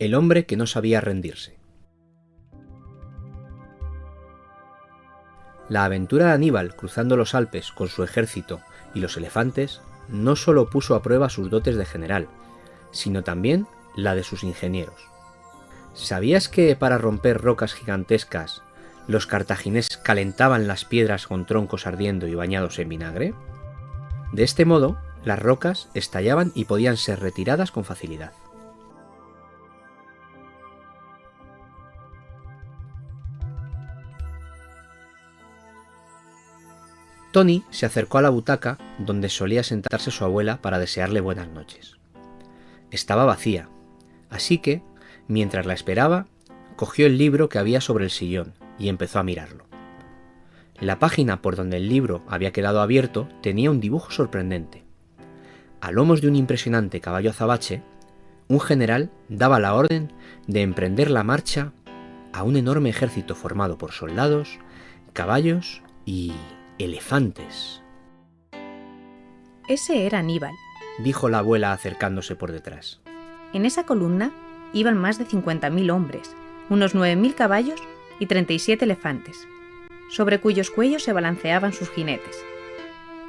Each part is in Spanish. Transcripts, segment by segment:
El hombre que no sabía rendirse. La aventura de Aníbal cruzando los Alpes con su ejército y los elefantes no solo puso a prueba sus dotes de general, sino también la de sus ingenieros. ¿Sabías que para romper rocas gigantescas los cartagineses calentaban las piedras con troncos ardiendo y bañados en vinagre? De este modo, las rocas estallaban y podían ser retiradas con facilidad. Tony se acercó a la butaca donde solía sentarse su abuela para desearle buenas noches. Estaba vacía, así que, mientras la esperaba, cogió el libro que había sobre el sillón y empezó a mirarlo. La página por donde el libro había quedado abierto tenía un dibujo sorprendente. A lomos de un impresionante caballo azabache, un general daba la orden de emprender la marcha a un enorme ejército formado por soldados, caballos y elefantes. Ese era Aníbal, dijo la abuela acercándose por detrás. En esa columna iban más de 50.000 hombres, unos 9.000 caballos y 37 elefantes, sobre cuyos cuellos se balanceaban sus jinetes.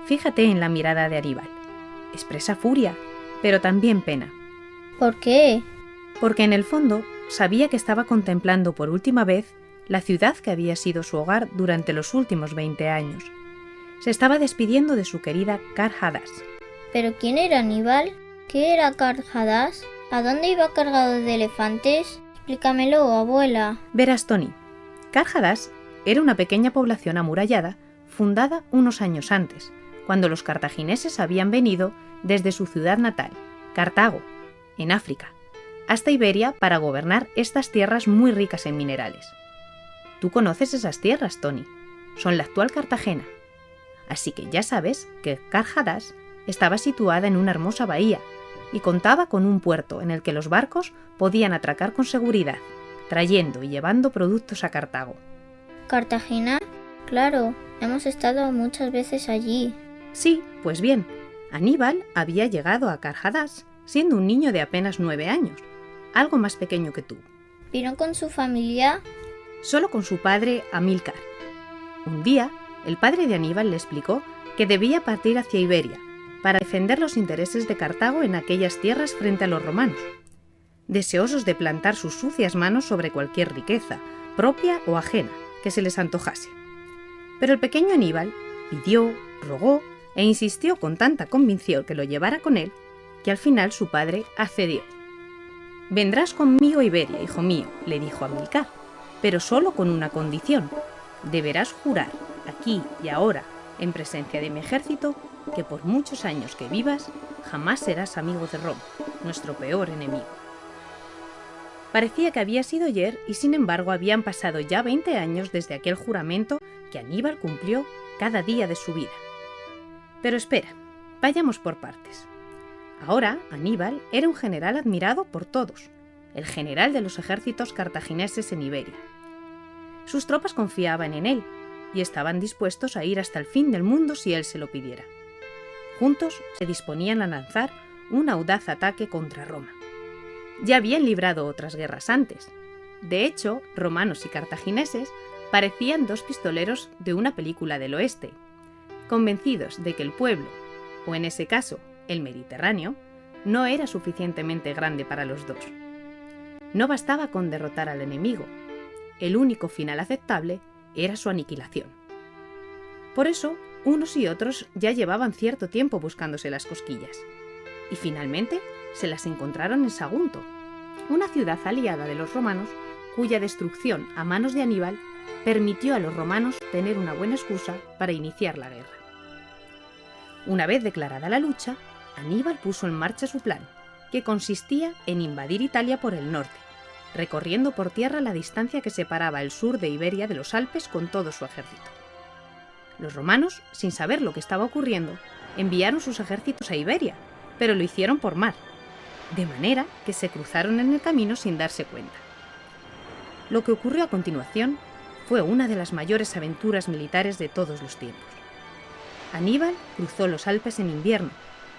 Fíjate en la mirada de Aníbal. Expresa furia, pero también pena. ¿Por qué? Porque en el fondo sabía que estaba contemplando por última vez la ciudad que había sido su hogar durante los últimos 20 años. Se estaba despidiendo de su querida Karl-Hadass. ¿Pero quién era Aníbal? ¿Qué era Karl-Hadass? ¿A dónde iba cargado de elefantes? Explícamelo, abuela. Verás, Tony. Karl-Hadass era una pequeña población amurallada fundada unos años antes, cuando los cartagineses habían venido desde su ciudad natal, Cartago, en África, hasta Iberia para gobernar estas tierras muy ricas en minerales. Tú conoces esas tierras, Tony. Son la actual Cartagena. Así que ya sabes que Karl-Hadass estaba situada en una hermosa bahía y contaba con un puerto en el que los barcos podían atracar con seguridad, trayendo y llevando productos a Cartago. ¿Cartagena? Claro, hemos estado muchas veces allí. Sí, pues bien, Aníbal había llegado a Karl-Hadass siendo un niño de apenas 9 años, algo más pequeño que tú. ¿Vino con su familia? Solo con su padre Amílcar. Un día, el padre de Aníbal le explicó que debía partir hacia Iberia para defender los intereses de Cartago en aquellas tierras frente a los romanos, deseosos de plantar sus sucias manos sobre cualquier riqueza, propia o ajena, que se les antojase. Pero el pequeño Aníbal pidió, rogó e insistió con tanta convicción que lo llevara con él, que al final su padre accedió. «Vendrás conmigo a Iberia, hijo mío», le dijo Amílcar, «pero solo con una condición. Deberás jurar, aquí y ahora, en presencia de mi ejército, que por muchos años que vivas, jamás serás amigo de Roma, nuestro peor enemigo». Parecía que había sido ayer y sin embargo habían pasado ya 20 años desde aquel juramento que Aníbal cumplió cada día de su vida. Pero espera, vayamos por partes. Ahora Aníbal era un general admirado por todos, el general de los ejércitos cartagineses en Iberia. Sus tropas confiaban en él y estaban dispuestos a ir hasta el fin del mundo si él se lo pidiera. Juntos se disponían a lanzar un audaz ataque contra Roma. Ya habían librado otras guerras antes. De hecho, romanos y cartagineses parecían dos pistoleros de una película del oeste, convencidos de que el pueblo, o en ese caso, el Mediterráneo, no era suficientemente grande para los dos. No bastaba con derrotar al enemigo. El único final aceptable era su aniquilación. Por eso, unos y otros ya llevaban cierto tiempo buscándose las cosquillas. Y finalmente se las encontraron en Sagunto, una ciudad aliada de los romanos cuya destrucción a manos de Aníbal permitió a los romanos tener una buena excusa para iniciar la guerra. Una vez declarada la lucha, Aníbal puso en marcha su plan, que consistía en invadir Italia por el norte, recorriendo por tierra la distancia que separaba el sur de Iberia de los Alpes con todo su ejército. Los romanos, sin saber lo que estaba ocurriendo, enviaron sus ejércitos a Iberia, pero lo hicieron por mar, de manera que se cruzaron en el camino sin darse cuenta. Lo que ocurrió a continuación fue una de las mayores aventuras militares de todos los tiempos. Aníbal cruzó los Alpes en invierno,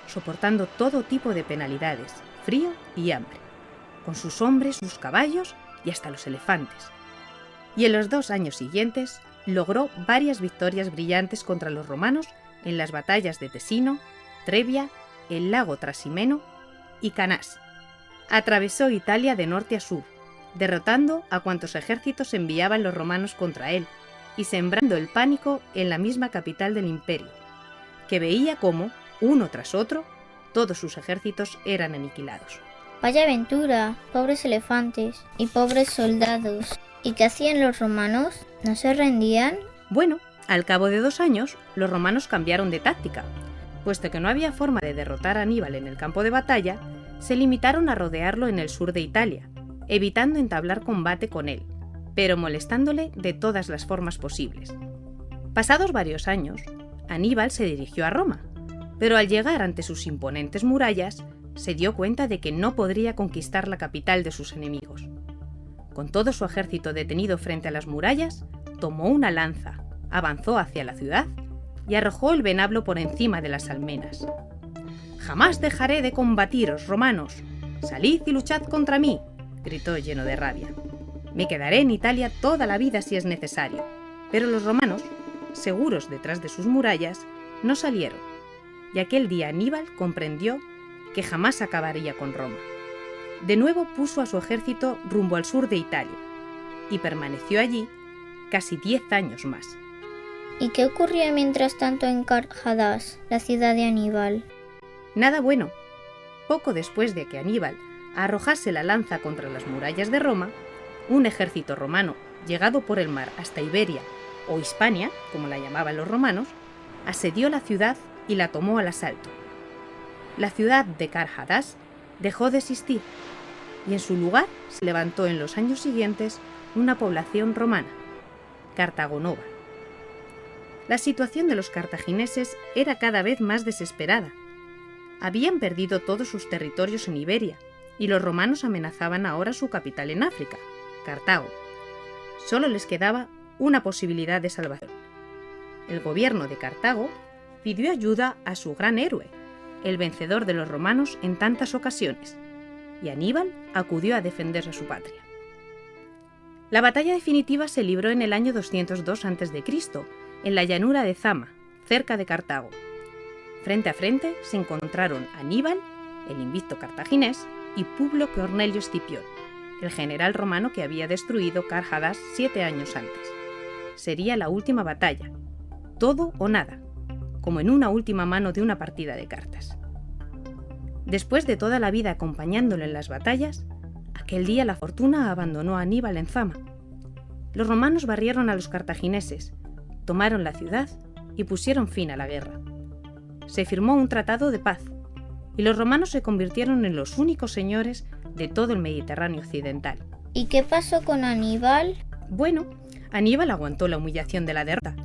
soportando todo tipo de penalidades, frío y hambre. con sus hombres, sus caballos y hasta los elefantes. Y en los 2 años siguientes logró varias victorias brillantes contra los romanos en las batallas de Tesino, Trebia, el lago Trasimeno y Canás. Atravesó Italia de norte a sur, derrotando a cuantos ejércitos enviaban los romanos contra él y sembrando el pánico en la misma capital del imperio, que veía cómo, uno tras otro, todos sus ejércitos eran aniquilados. Vaya aventura, pobres elefantes y pobres soldados. ¿Y qué hacían los romanos? ¿No se rendían? Bueno, al cabo de 2 años, los romanos cambiaron de táctica. Puesto que no había forma de derrotar a Aníbal en el campo de batalla, se limitaron a rodearlo en el sur de Italia, evitando entablar combate con él, pero molestándole de todas las formas posibles. Pasados varios años, Aníbal se dirigió a Roma, pero al llegar ante sus imponentes murallas, se dio cuenta de que no podría conquistar la capital de sus enemigos. Con todo su ejército detenido frente a las murallas, tomó una lanza, avanzó hacia la ciudad y arrojó el venablo por encima de las almenas. «Jamás dejaré de combatiros, romanos. Salid y luchad contra mí», gritó lleno de rabia. «Me quedaré en Italia toda la vida si es necesario». Pero los romanos, seguros detrás de sus murallas, no salieron, y aquel día Aníbal comprendió que jamás acabaría con Roma. De nuevo puso a su ejército rumbo al sur de Italia, y permaneció allí casi 10 años más. ¿Y qué ocurría mientras tanto en Carhadas, la ciudad de Aníbal? Nada bueno. Poco después de que Aníbal arrojase la lanza contra las murallas de Roma, un ejército romano, llegado por el mar hasta Iberia, o Hispania, como la llamaban los romanos, asedió la ciudad y la tomó al asalto. La ciudad de Carhadas dejó de existir, y en su lugar se levantó en los años siguientes una población romana, Cartago Nova. La situación de los cartagineses era cada vez más desesperada. Habían perdido todos sus territorios en Iberia, y los romanos amenazaban ahora su capital en África, Cartago. Solo les quedaba una posibilidad de salvación. El gobierno de Cartago pidió ayuda a su gran héroe, el vencedor de los romanos en tantas ocasiones, y Aníbal acudió a defender a su patria. La batalla definitiva se libró en el año 202 a.C., en la llanura de Zama, cerca de Cartago. Frente a frente se encontraron Aníbal, el invicto cartaginés, y Publio Cornelio Escipión, el general romano que había destruido Carhadas 7 años antes. Sería la última batalla, todo o nada, como en una última mano de una partida de cartas. Después de toda la vida acompañándolo en las batallas, aquel día la fortuna abandonó a Aníbal en Zama. Los romanos barrieron a los cartagineses, tomaron la ciudad y pusieron fin a la guerra. Se firmó un tratado de paz, y los romanos se convirtieron en los únicos señores de todo el Mediterráneo occidental. ¿Y qué pasó con Aníbal? Bueno, Aníbal aguantó la humillación de la derrota,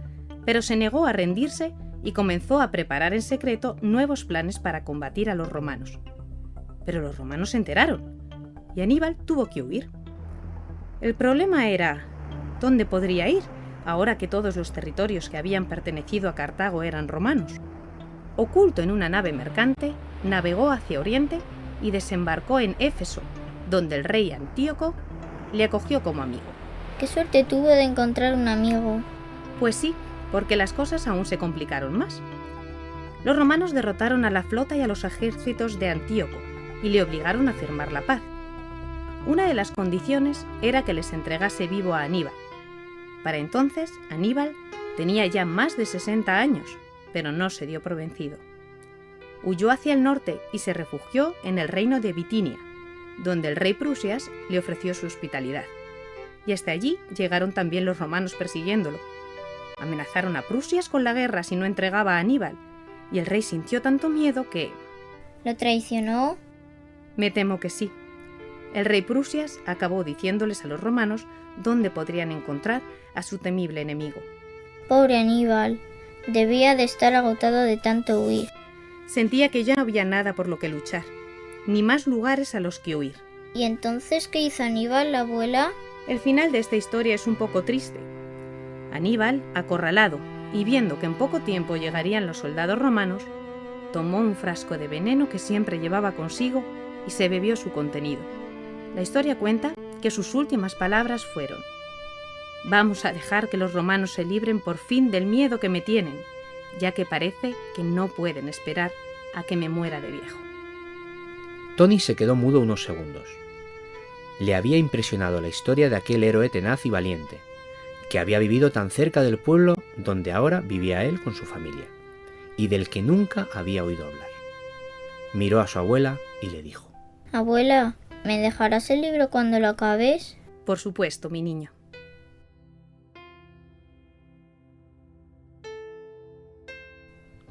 pero se negó a rendirse y comenzó a preparar en secreto nuevos planes para combatir a los romanos. Pero los romanos se enteraron, y Aníbal tuvo que huir. El problema era, ¿dónde podría ir, ahora que todos los territorios que habían pertenecido a Cartago eran romanos? Oculto en una nave mercante, navegó hacia Oriente y desembarcó en Éfeso, donde el rey Antíoco le acogió como amigo. ¿Qué suerte tuvo de encontrar un amigo? Pues sí, porque las cosas aún se complicaron más. Los romanos derrotaron a la flota y a los ejércitos de Antíoco y le obligaron a firmar la paz. Una de las condiciones era que les entregase vivo a Aníbal. Para entonces, Aníbal tenía ya más de 60 años, pero no se dio por vencido. Huyó hacia el norte y se refugió en el reino de Bitinia, donde el rey Prusias le ofreció su hospitalidad. Y hasta allí llegaron también los romanos persiguiéndolo. Amenazaron a Prusias con la guerra si no entregaba a Aníbal, y el rey sintió tanto miedo que... ¿Lo traicionó? Me temo que sí. El rey Prusias acabó diciéndoles a los romanos dónde podrían encontrar a su temible enemigo. Pobre Aníbal, debía de estar agotado de tanto huir. Sentía que ya no había nada por lo que luchar, ni más lugares a los que huir. ¿Y entonces qué hizo Aníbal, la abuela? El final de esta historia es un poco triste. Aníbal, acorralado y viendo que en poco tiempo llegarían los soldados romanos, tomó un frasco de veneno que siempre llevaba consigo y se bebió su contenido. La historia cuenta que sus últimas palabras fueron: «Vamos a dejar que los romanos se libren por fin del miedo que me tienen, ya que parece que no pueden esperar a que me muera de viejo». Tony se quedó mudo unos segundos. Le había impresionado la historia de aquel héroe tenaz y valiente, que había vivido tan cerca del pueblo donde ahora vivía él con su familia, y del que nunca había oído hablar. Miró a su abuela y le dijo: Abuela, ¿me dejarás el libro cuando lo acabes? Por supuesto, mi niño.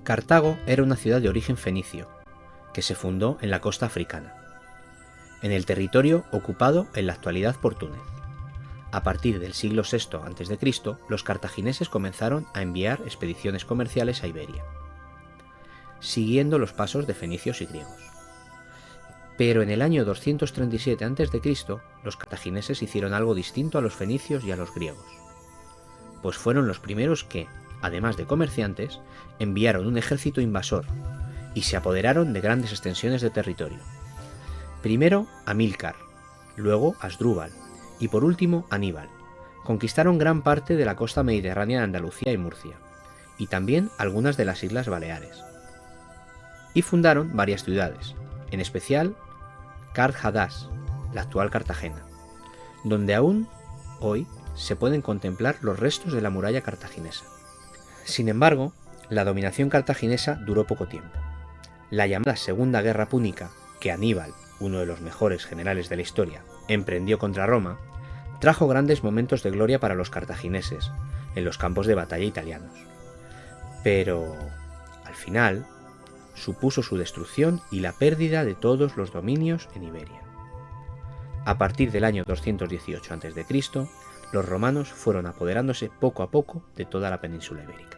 Cartago era una ciudad de origen fenicio, que se fundó en la costa africana, en el territorio ocupado en la actualidad por Túnez. A partir del siglo VI a.C., los cartagineses comenzaron a enviar expediciones comerciales a Iberia, siguiendo los pasos de fenicios y griegos. Pero en el año 237 a.C., los cartagineses hicieron algo distinto a los fenicios y a los griegos, pues fueron los primeros que, además de comerciantes, enviaron un ejército invasor y se apoderaron de grandes extensiones de territorio. Primero Amílcar, luego Asdrúbal y por último Aníbal. Conquistaron gran parte de la costa mediterránea de Andalucía y Murcia, y también algunas de las Islas Baleares. Y fundaron varias ciudades, en especial Carhaddás, la actual Cartagena, donde aún hoy se pueden contemplar los restos de la muralla cartaginesa. Sin embargo, la dominación cartaginesa duró poco tiempo. La llamada Segunda Guerra Púnica, que Aníbal, uno de los mejores generales de la historia, emprendió contra Roma, trajo grandes momentos de gloria para los cartagineses en los campos de batalla italianos. Pero, al final, supuso su destrucción y la pérdida de todos los dominios en Iberia. A partir del año 218 a.C., los romanos fueron apoderándose poco a poco de toda la península ibérica.